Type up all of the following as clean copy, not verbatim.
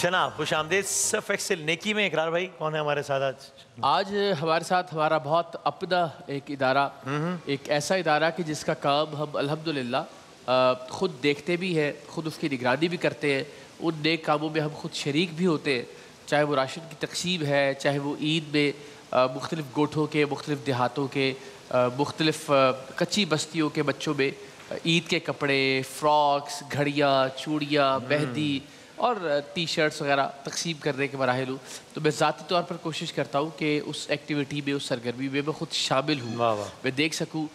جناب خوش آمدید صف ایکسل نیکی میں اقرار بھائی کون ہے ہمارے ساتھ آج ہمارے ساتھ ہمارا بہت اپنا ایک ادارہ ایک ایسا ادارہ کہ جس کا کام ہم الحمدللہ خود دیکھتے بھی ہیں، خود اس کی نگرانی بھی کرتے ہیں، ان نیک کاموں میں ہم خود شریک بھی ہوتے ہیں، چاہے وہ راشن کی تقسیم ہے، چاہے وہ عید میں مختلف گوٹھوں کے، مختلف دیہاتوں کے، مختلف کچی بستیوں کے بچوں میں عید کے کپڑے، فراکس، گھڑیاں، چوڑیاں، مہندی اور ٹی شرٹس وغیرہ تقسیم کرنے کے مراحل ہوں. تو میں ذاتی طور پر کوشش کرتا ہوں کہ اس ایکٹیویٹی میں، اس سرگرمی میں خود شامل ہوں، میں دیکھ سکوں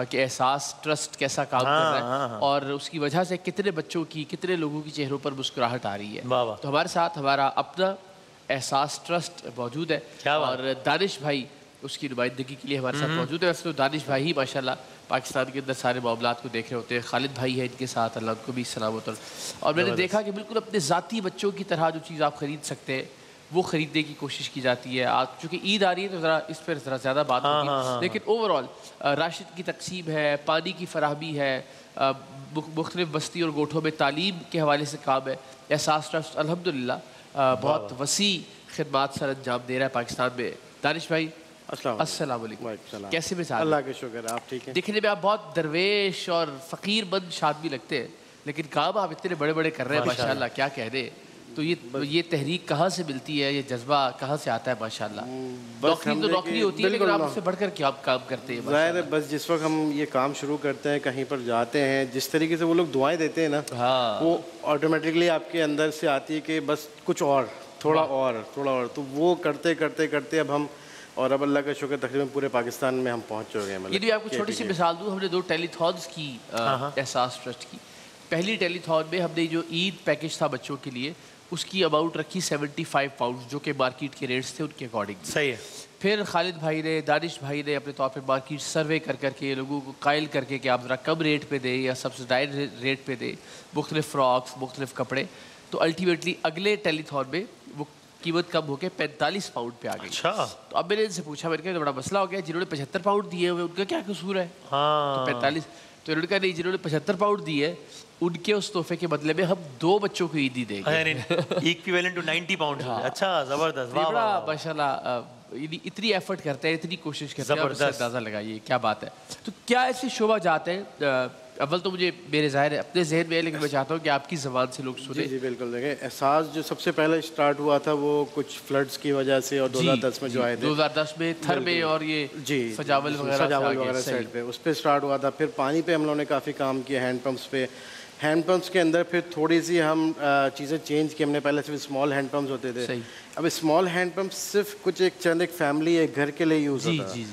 کہ احساس ٹرسٹ کیسا کام کر رہا ہے اور اس کی وجہ سے کتنے بچوں کی، کتنے لوگوں کی چہروں پر مسکراہٹ آ رہی ہے. تو ہمارے ساتھ ہمارا اپنا احساس ٹرسٹ موجود ہے اور دانش بھائی اس کی نمائندگی کے لیے ہمارے ساتھ موجود ہے. ویسے تو دانش بھائی ہی ماشاءاللہ پاکستان کے اندر سارے معاملات کو دیکھ رہے ہوتے ہیں. خالد بھائی ہے ان کے ساتھ، اللہ ان کو بھی سلامت. اور میں نے دیکھا کہ بالکل اپنے ذاتی بچوں کی طرح جو چیز آپ خرید سکتے ہیں وہ خریدنے کی کوشش کی جاتی ہے. آج چونکہ عید آ رہی ہے تو ذرا اس پر ذرا زیادہ بات ہوگی، لیکن اوور آل راشد کی تقسیم ہے، پانی کی فراہمی ہے، مختلف بستی اور گوٹھوں میں تعلیم کے حوالے سے کام ہے. احساس ٹرسٹ الحمدللہ بہت وسیع خدمات سر انجام دے رہا ہے پاکستان میں. دانش بھائی السلام علیکم، کیسے مزاج؟ اللہ کا شکر ہے، آپ ٹھیک ہیں؟ دیکھنے میں آپ بہت درویش اور فقیر بند آدمی لگتے ہیں، لیکن کام آپ اتنے بڑے بڑے کر رہے ہیں ماشاءاللہ، کیا کہہ رہے. تو یہ تحریک کہاں سے ملتی ہے، یہ جذبہ کہاں سے آتا ہے ماشاءاللہ؟ نوکری تو نوکری ہوتی ہے لیکن آپ اس سے بڑھ کر کیا کام کرتے ہیں؟ ظاہر ہے بس جس وقت ہم یہ کام شروع کرتے ہیں، کہیں پر جاتے ہیں، جس طریقے سے وہ لوگ دعائیں دیتے ہیں نا، وہ آٹومیٹکلی آپ کے اندر سے آتی ہے کہ بس کچھ اور، تھوڑا اور. تو وہ کرتے کرتے کرتے اب ہم، اور اب اللہ کا شکر تقریباً پورے پاکستان میں ہم پہنچ چکے ہیں. یہ بھی آپ کو چھوٹی سی مثال دوں، ہم نے 2 ٹیلی تھونز کی احساس ٹرسٹ کی. پہلی ٹیلی تھون میں ہم نے جو عید پیکج تھا بچوں کے لیے، اس کی اماؤنٹ رکھی 75 پاؤنڈ، جو کہ مارکیٹ کے ریٹس تھے ان کے اکارڈنگ. صحیح ہے. پھر خالد بھائی نے، دانش بھائی نے اپنے طور پہ مارکیٹ سروے کر کے لوگوں کو قائل کر کے کہ آپ ذرا کم ریٹ پہ دیں یا سبسڈائز ریٹ پہ دیں مختلف فراکس، مختلف کپڑے. تو الٹیمیٹلی اگلے ٹیلی تھون میں وہ قیمت کم ہو کے 45 پاؤنڈ پہ آ گئی. تو اب میں نے ان سے پوچھا، میں نے کہا بڑا مسئلہ ہو گیا، جنہوں نے 75 پاؤنڈ دیے ہوئے ان کا کیا قصور ہے؟ تو 45. تو انہوں نے کہا نہیں، جنہوں نے 75 پاؤنڈ دیے ان کے اس تحفے کے بدلے میں ہم 2 بچوں کو عیدی دیں گے. Equivalent to 90 pound. اچھا زبردست، بڑا ماشاءاللہ اتنی ایفرٹ کرتے ہیں، اتنی کوشش کرتے ہیں، اس سے اندازہ لگائیے کیا بات ہے. تو کیا ایسے شعبہ جاتے ہیں؟ اول تو مجھے میرے ظاہر ہے اپنے ذہن میں ہے، لیکن میں چاہتا ہوں کہ آپ کی زبان سے لوگ سنیں. جی بالکل. دیکھیں احساس جو سب سے پہلے اسٹارٹ ہوا تھا وہ کچھ فلڈز کی وجہ سے، اور 2010 میں جو آئے تھے، 2010 میں تھر میں اور یہ سجاول وغیرہ سائڈ پہ، اس پہ اسٹارٹ ہوا تھا. پھر پانی پہ ہم لوگوں نے کافی کام کیا، ہینڈ پمپس پہ. ہینڈ پمپس کے اندر پھر تھوڑی سی ہم چیزیں چینج کی. ہم نے پہلے صرف اسمال ہینڈ پمپس ہوتے تھے، اب اسمال ہینڈ پمپس صرف کچھ ایک فیملی ایک گھر کے لیے یوز ہوتا ہے.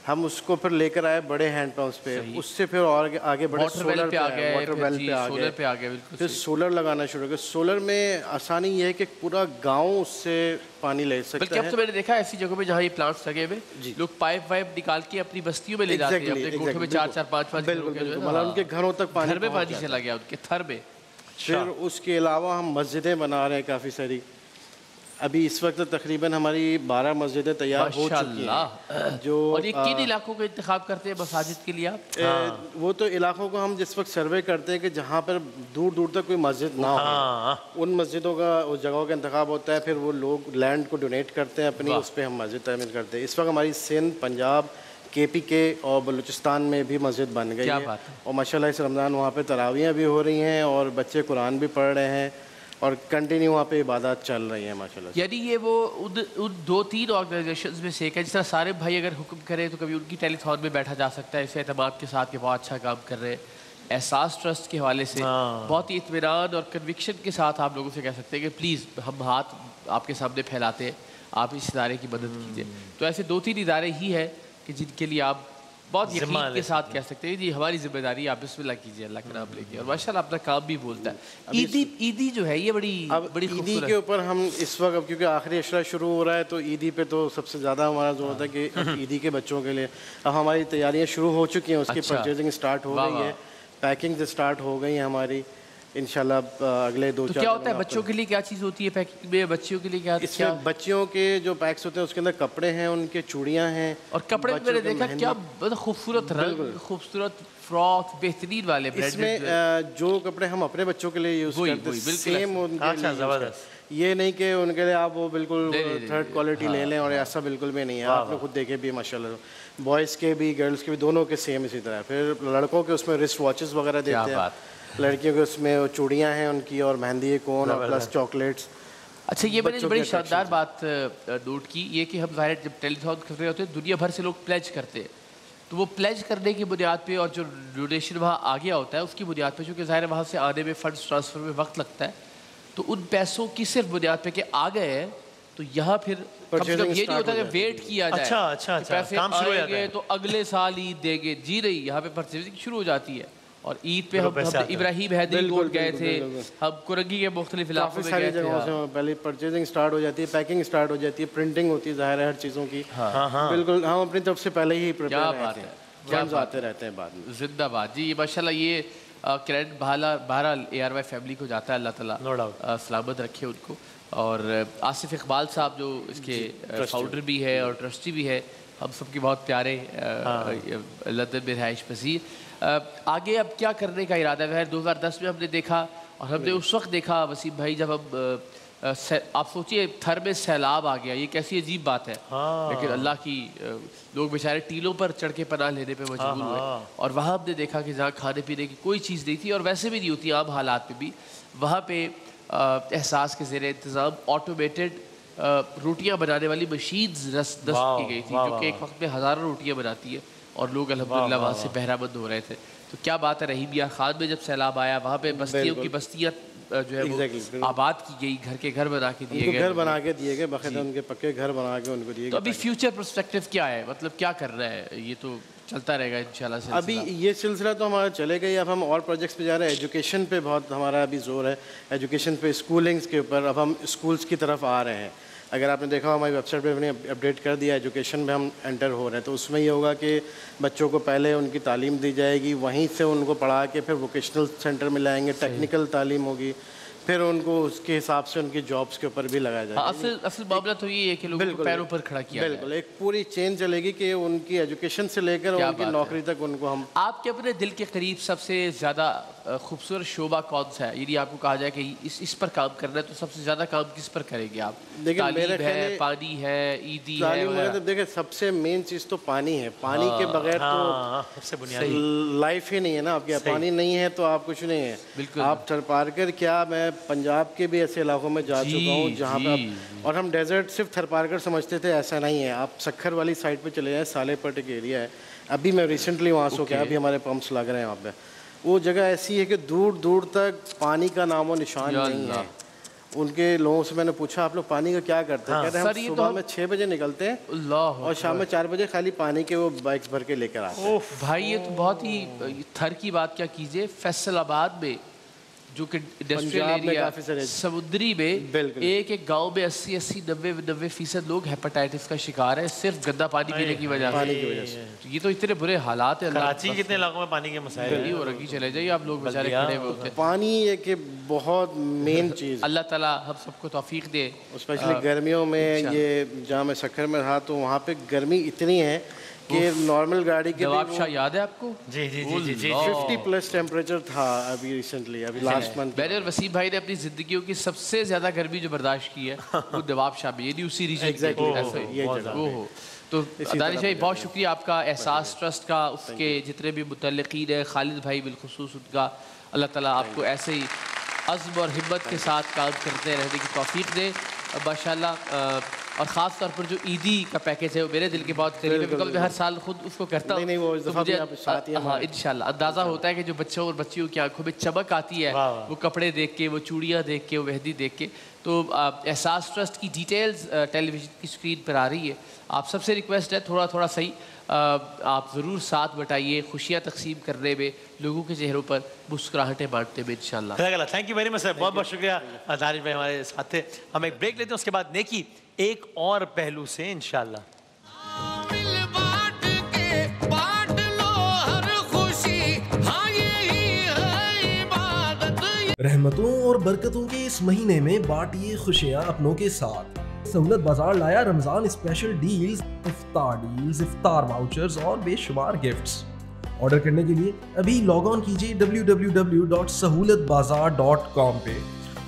ہم اس کو پھر لے کر آئے بڑے ہینڈ پمپس پہ. اس سے پھر اور آگے بڑے سولر پہ آ گئے، واٹر ویل پہ آ گئے، پھر سولر لگانا شروع کیا. سولر میں آسانی یہ ہے کہ پورا گاؤں اس سے پانی لے سکتا ہے. بلکہ اب تو میں نے دیکھا ایسی جگہوں پہ جہاں یہ پلانٹس لگے ہوئے، لوگ پائپ وائپ نکال کے اپنی بستیوں میں لے جاتے ہیں، اپنے گوٹھوں میں 4-4 5-5 مطلب ان کے گھروں تک پانی، گھر میں پانی چلا گیا ان کے تھر میں. پھر اس کے علاوہ ہم مسجدیں بنا رہے ہیں کافی ساری. ابھی اس وقت تقریباً ہماری 12 مسجدیں تیار ہو چکی ہیں. جو اور یہ کن علاقوں کا انتخاب کرتے ہیں مساجد کے لیے آپ؟ وہ تو علاقوں کو ہم جس وقت سروے کرتے ہیں کہ جہاں پر دور دور تک کوئی مسجد نہ ہو، ان مسجدوں کا، اس جگہوں کا انتخاب ہوتا ہے. پھر وہ لوگ لینڈ کو ڈونیٹ کرتے ہیں اپنی، اس پہ ہم مسجد تعمیر کرتے ہیں. اس وقت ہماری سندھ، پنجاب، KPK اور بلوچستان میں بھی مسجد بن گئی ہے، اور ماشاءاللہ اس رمضان وہاں پہ تراویحیں بھی ہو رہی ہیں اور بچے قرآن بھی پڑھ رہے ہیں، اور کنٹینیو وہاں پہ عبادات چل رہی ہیں ماشاءاللہ. یعنی یہ وہ ان 2-3 آرگنائزیشنز میں سے ایک ہے. جس طرح سارے بھائی اگر حکم کریں تو کبھی ان کی ٹیلی تھون میں بیٹھا جا سکتا ہے، اس اعتماد کے ساتھ کہ بہت اچھا کام کر رہے ہیں. احساس ٹرسٹ کے حوالے سے بہت ہی اطمینان اور کنوکشن کے ساتھ آپ لوگوں سے کہہ سکتے ہیں کہ پلیز ہم ہاتھ آپ کے سامنے پھیلاتے ہیں، آپ اس ادارے کی مدد کیجیے. تو ایسے 2-3 ادارے ہی ہیں کہ جن کے لیے آپ بہت یقین کے ساتھ کہہ سکتے ہیں جی ہماری ذمہ داری، آپ بسم اللہ کیجیے، اللہ کے نام لے کے. اور ماشاءاللہ اپنا کام بھی بولتا ہے. عیدی جو ہے یہ بڑی عیدی کے اوپر ہم اس وقت، اب کیونکہ آخری اشرا شروع ہو رہا ہے، تو عیدی پہ تو سب سے زیادہ ہمارا زور ہوتا ہے کہ عیدی کے بچوں کے لیے اب ہماری تیاریاں شروع ہو چکی ہیں. اس کی پرچیزنگ اسٹارٹ ہو گئی ہے، پیکنگ اسٹارٹ ہو گئی ہیں ہماری انشاءاللہ اگلے 2-4 دن. کیا ہوتا ہے بچوں کے لیے، کیا چیز ہوتی ہے پیکنگ میں؟ بچوں کے لیے کیا؟ اس میں بچیوں کے جو پیکس ہوتے ہیں اس کے اندر کپڑے ہیں، ان کے چوڑیاں ہیں. اور کپڑے میں نے دیکھا کیا خوبصورت رنگ، خوبصورت فراک، بہترین والے. اس میں جو کپڑے ہم اپنے بچوں کے لیے یوز کرتے ہیں سیم ان کے لیے. یہ نہیں کہ ان کے لیے آپ وہ بالکل تھرڈ کوالٹی لے لیں, اور ایسا بالکل بھی نہیں ہے. آپ نے خود دیکھے بھی ماشاء اللہ, بوائز کے بھی گرلس کے بھی دونوں کے سیم اسی طرح. پھر لڑکوں کے اس میں رسٹ واچز وغیرہ دیتے ہیں, لڑکیوں کے اس میں چوڑیاں ہیں ان کی, اور مہندی کون, اور پلس چاکلیٹس. اچھا یہ میں نے بڑی شاندار بات نوٹ کی, یہ کہ ہم ظاہر جب ٹیلی تھون کر رہے ہوتے ہیں دنیا بھر سے لوگ پلیج کرتے ہیں, تو وہ پلیج کرنے کی بنیاد پہ اور جو ڈونیشن وہاں آ گیا ہوتا ہے اس کی بنیاد پہ, چونکہ ظاہر وہاں سے آنے میں فنڈس ٹرانسفر میں وقت لگتا ہے, تو ان پیسوں کی صرف بنیاد پہ کہ آ گئے ہیں, تو یہاں پھر کم سے کم یہ نہیں ہوتا کہ ویٹ کیا جائے پیسے آئیں گے تو اگلے سال عید دیں گے, جی نہیں, یہاں پہ پرچیزنگ شروع ہو جاتی ہے. اور عید پہ ہم ابراہیم حیدری گولڈ گئے تھے, ہم کرنگی کے مختلف علاقوں میں گئے تھے, پہلے پرچیزنگ سٹارٹ ہو جاتی ہے, پیکنگ سٹارٹ ہو جاتی ہے, پرنٹنگ ہوتی ہے ظاہر ہے ہر چیزوں کی. بالکل ہم اپنی طرف سے پہلے ہی پریپیئر رہتے ہیں, فنڈز آتے رہتے ہیں بعد میں. زندہ باد جی, یہ ماشاءاللہ یہ کریڈٹ بہرحال اے آر وائی فیملی کو جاتا ہے, اللہ تعالیٰ سلامت رکھے ان کو. اور آصف اقبال صاحب جو اس کے فاؤنڈر بھی ہے اور ٹرسٹی بھی ہے, ہم سب کے بہت پیارے لندن میں رہائش پذیر. آگے اب کیا کرنے کا ارادہ ہے؟ 2010 میں ہم نے دیکھا, اور ہم نے اس وقت دیکھا وسیم بھائی جب ہم آپ سوچئے تھر میں سیلاب آ گیا, یہ کیسی عجیب بات ہے, لیکن اللہ کی لوگ بیچارے ٹیلوں پر چڑھ کے پناہ لینے پہ مجبور ہوئے, اور وہاں ہم نے دیکھا کہ جہاں کھانے پینے کی کوئی چیز نہیں تھی, اور ویسے بھی نہیں ہوتی عام حالات میں بھی, وہاں پہ احساس کے زیر انتظام آٹومیٹڈ روٹیاں بنانے والی مشینز دست کی گئی تھی, جو کہ ایک وقت میں ہزاروں روٹیاں بناتی ہے, اور لوگ الحمدللہ وہاں سے بہرہ مند ہو رہے تھے. تو کیا بات ہے, رحیمیہ خان میں جب سیلاب آیا وہاں پہ بستیوں کی بستیاں جو ہے وہ آباد کی گئی, گھر کے گھر بنا کے دیے گئے, گھر بنا کے دیے گئے, باقاعدہ ان کے پکے گھر بنا کے ان کو دیے گئے. تو ابھی فیوچر پرسپیکٹو کیا ہے, مطلب کیا کر رہا ہے, یہ تو چلتا رہے گا انشاءاللہ سلسلہ. ابھی یہ سلسلہ تو ہمارا چلے گئی, اب ہم اور پروجیکٹس پہ جا رہے ہیں. ایجوکیشن پہ بہت ہمارا ابھی زور ہے, ایجوکیشن پہ, اسکولنگس کے اوپر. اب ہم اسکولس کی طرف آ رہے ہیں. اگر آپ نے دیکھا ہماری ویب سائٹ پہ ہم نے اپڈیٹ کر دیا, ایجوکیشن میں ہم انٹر ہو رہے ہیں, تو اس میں یہ ہوگا کہ بچوں کو پہلے ان کی تعلیم دی جائے گی, وہیں سے ان کو پڑھا کے پھر ووکیشنل سینٹر میں لائیں گے, ٹیکنیکل تعلیم ہوگی, پھر ان کو اس کے حساب سے ان کی جابس کے اوپر بھی لگایا جائے گا. اصل معاملہ تو یہ ہے کہ لوگوں کو پیروں پر کھڑا کیا جائے. بالکل ایک پوری چین چلے گی کہ ان کی ایجوکیشن سے لے کر ان کی نوکری تک ان کو ہم. آپ کے اپنے دل کے قریب سب سے زیادہ خوبصورت شعبہ کون سا ہے, یعنی آپ کو کہا جائے کہ اس پر کام کرنا ہے, تو سب سے زیادہ کام کس پر کریں گے آپ؟ تعلیم ہے, پانی ہے, عیدی ہے. دیکھیں سب سے مین چیز تو پانی ہے, پانی کے بغیر تو لائف ہی نہیں ہے نا آپ کے. پانی نہیں ہے تو آپ کچھ نہیں ہے. آپ تھر پارکر کیا, میں پنجاب کے بھی ایسے علاقوں میں جا چکا ہوں جہاں پہ, اور ہم ڈیزرٹ صرف تھر پارکر سمجھتے تھے, ایسا نہیں ہے. آپ سکھر والی سائڈ پہ چلے جائیں, سالے پٹ ایک ایریا ہے, ابھی میں ریسنٹلی وہاں سے کیا, ابھی ہمارے پمپس لگ رہے ہیں وہاں پہ. وہ جگہ ایسی ہے کہ دور دور تک پانی کا نام و نشان نہیں ہے. ان کے لوگوں سے میں نے پوچھا آپ لوگ پانی کا کیا کرتے ہیں, کہتے ہیں ہم صبح میں 6 بجے نکلتے ہیں اور شام میں 4 بجے خالی پانی کے وہ بائکس بھر کے لے کر آتے ہیں. بھائی یہ تو بہت ہی تھر کی بات کیا کیجئے, فیصل آباد میں جو کہ انڈسٹریل ایریا سمندری میں ایک ایک گاؤں میں 80-90% لوگ ہیپاٹائٹس کا شکار ہے صرف گندا پانی پینے کی وجہ سے. یہ تو اتنے برے حالات ہیں. کراچی کتنے علاقوں میں پانی کے مسائل ہو رہی, چلے جائیے آپ لوگ بیچارے کھڑے ہوئے ہوتے ہیں. پانی ایک بہت مین چیز, اللہ تعالیٰ ہم سب کو توفیق دے. اسپیشلی گرمیوں میں, یہ جہاں میں سکھر میں رہا تو وہاں پہ گرمی اتنی ہے کہ نارمل گاڑی کے جواب شاہ یاد ہے آپ کو؟ جی 50+ ٹیمپریچر تھا ابھی ریسنٹلی, ابھی لاسٹ منتھ. میں نے اور وسیم بھائی نے اپنی زندگیوں کی سب سے زیادہ گرمی جو برداشت کی ہے وہ دواب شاہ میں, یعنی اسی ریجن میں. تو دانش بھائی بہت شکریہ آپ کا, احساس ٹرسٹ کا, اس کے جتنے بھی متعلقین ہیں, خالد بھائی بالخصوص, ان کا اللہ تعالیٰ آپ کو ایسے ہی عزم اور ہمت کے ساتھ کام کرتے رہنے کی توفیق دے ماشاءاللہ. اور خاص طور پر جو عیدی کا پیکیج ہے وہ میرے دل کے بہت قریب ہے, بیکاز میں ہر سال خود اس کو کرتا ہوں. مجھے ہاں انشاءاللہ اندازہ ہوتا ہے کہ جو بچوں اور بچیوں کی آنکھوں میں چمک آتی ہے وہ کپڑے دیکھ کے, وہ چوڑیاں دیکھ کے, وہ مہندی دیکھ کے. تو احساس ٹرسٹ کی ڈیٹیلز ٹیلی ویژن کی اسکرین پر آ رہی ہے. آپ سب سے ریکویسٹ ہے تھوڑا صحیح آپ ضرور ساتھ بٹائیے خوشیاں تقسیم کرنے میں, لوگوں کے چہروں پر مسکراہٹیں بانٹنے میں انشاءاللہ. تھینک یو ویری مچ سر, بہت بہت شکریہ. دانش بھائی ہمارے ساتھ تھے. ہم ایک بریک لیتے ہیں, اس کے بعد نیکی ایک اور پہلو سے انشاءاللہ. رحمتوں اور برکتوں کے اس مہینے میں بانٹیے خوشیاں اپنوں کے ساتھ. سہولت بازار لایا رمضان اسپیشل ڈیلز, افطار ڈیلز, افطار واؤچرز اور بے شمار گفٹس. آرڈر کرنے کے لیے ابھی لاگ آن کیجیے www.sahulatbazaar.com پہ.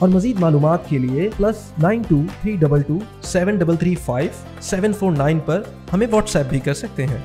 اور مزید معلومات کے لیے +923227335749 پر ہمیں واٹس ایپ بھی کر سکتے ہیں.